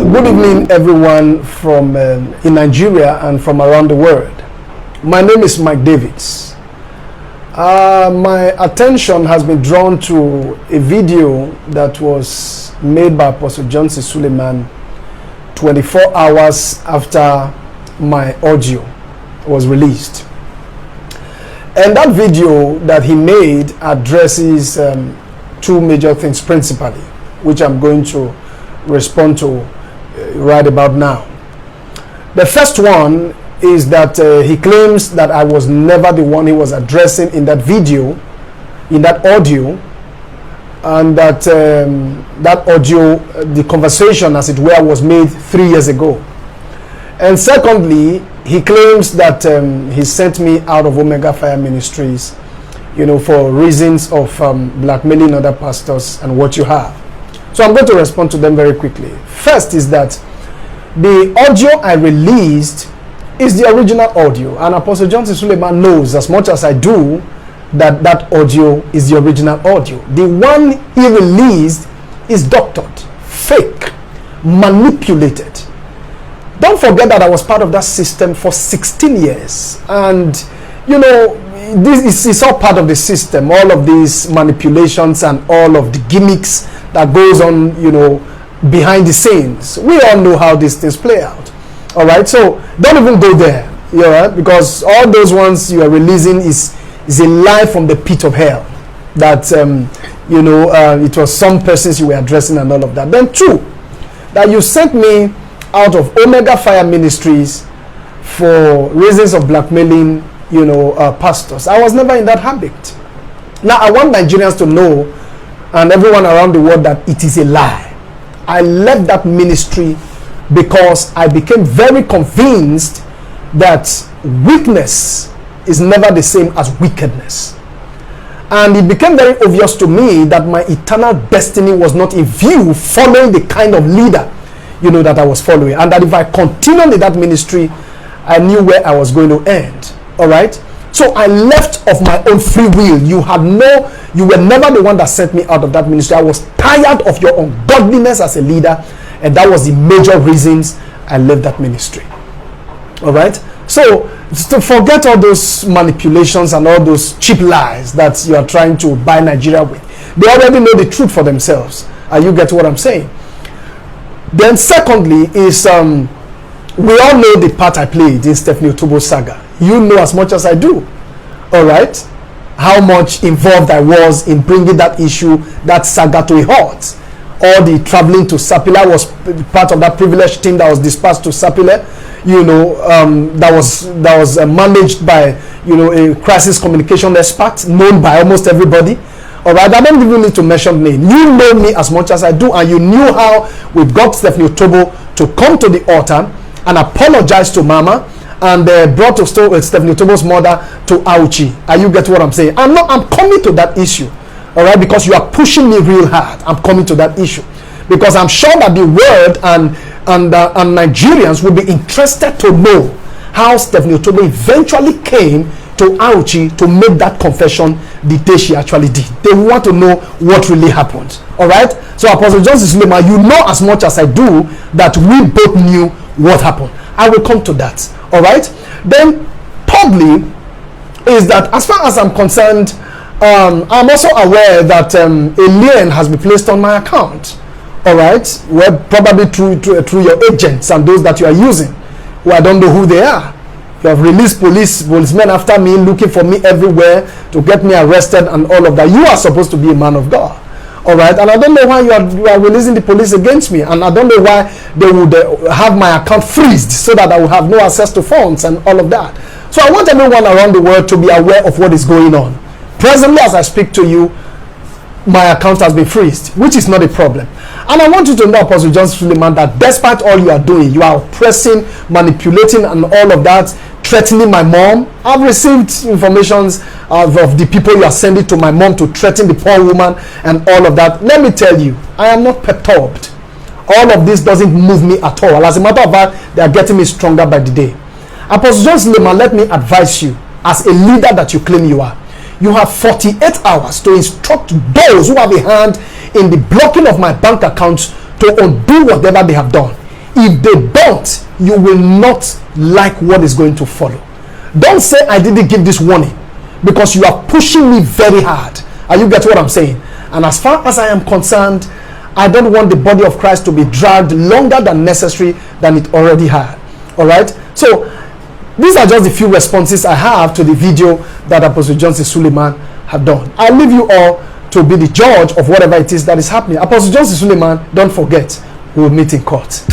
Good evening, everyone from in Nigeria and from around the world. My name is Mike Davids. My attention has been drawn to a video that was made by Apostle Johnson Suleman 24 hours after my audio was released. And that video that he made addresses two major things principally, which I'm going to respond to right about now. The first one is that he claims that I was never the one he was addressing in that video, in that audio, and that that audio, the conversation as it were, was made 3 years ago. And secondly, he claims that he sent me out of Omega Fire Ministries, for reasons of blackmailing other pastors and what you have. So I'm going to respond to them very quickly. First is that the audio I released is the original audio, and Apostle Johnson Suleman knows as much as I do that that audio is the original audio. The one he released is doctored, fake, manipulated. Don't forget that I was part of that system for 16 years, and this is all part of the system, all of these manipulations and all of the gimmicks that goes on, behind the scenes. We all know how these things play out. All right, so don't even go there, because all those ones you are releasing is a lie from the pit of hell. That it was some persons you were addressing and all of that. Then two, that you sent me out of Omega Fire Ministries for reasons of blackmailing, pastors. I was never in that habit. Now I want Nigerians to know, and everyone around the world, that it is a lie. I left that ministry because I became very convinced that weakness is never the same as wickedness. And it became very obvious to me that my eternal destiny was not in view following the kind of leader, that I was following. And that if I continued in that ministry, I knew where I was going to end. All right? So I left of my own free will. You were never the one that sent me out of that ministry. I was tired of your ungodliness as a leader, and that was the major reasons I left that ministry. All right? So to forget all those manipulations and all those cheap lies that you are trying to buy Nigeria with. They already know the truth for themselves. And you get what I'm saying? Then secondly is, we all know the part I played in Stephanie Otobo's saga. You know as much as I do. All right? How much involved I was in bringing that issue, that saga, to a halt. All the traveling to Sapele was part of that privileged team that was dispatched to Sapele. That was managed by a crisis communication expert known by almost everybody. All right, I don't even need to mention name. You know me as much as I do, and you knew how we got Stephanie Otobo to come to the altar and apologize to Mama, and brought to Stephanie Otobo's mother to Auchi. And you get what I'm saying? I'm coming to that issue. All right, because you are pushing me real hard. I'm coming to that issue because I'm sure that the world and Nigerians will be interested to know how Stephanie Otobo eventually came to Auchi to make that confession the day she actually did. They want to know what really happened. All right. So Apostle Johnson Suleman, you know as much as I do that we both knew what happened. I will come to that. All right. Then thirdly is that as far as I'm concerned, I'm also aware that a lien has been placed on my account. All right, well, probably through your agents and those that you are using, who I don't know who they are. You have released policemen after me, looking for me everywhere to get me arrested and all of that. You are supposed to be a man of God. All right, and I don't know why you are releasing the police against me, and I don't know why they would have my account freezed so that I will have no access to funds and all of that. So I want everyone around the world to be aware of what is going on. Presently, as I speak to you, my account has been freezed, which is not a problem. And I want you to know, Apostle Johnson Suleman, that despite all you are doing, you are oppressing, manipulating, and all of that, threatening my mom. I've received informations of the people you are sending to my mom to threaten the poor woman and all of that. Let me tell you, I am not perturbed. All of this doesn't move me at all. As a matter of fact, they are getting me stronger by the day. Apostle Johnson Suleman, let me advise you, as a leader that you claim you are, you have 48 hours to instruct those who have a hand in the blocking of my bank accounts to undo whatever they have done. If they don't, you will not like what is going to follow. Don't say I didn't give this warning, because you are pushing me very hard. Are you get what I'm saying? And as far as I am concerned, I don't want the body of Christ to be dragged longer than necessary than it already had. All right? So these are just the few responses I have to the video that Apostle Johnson Suleman had done. I leave you all to be the judge of whatever it is that is happening. Apostle Johnson Suleman, don't forget, we will meet in court.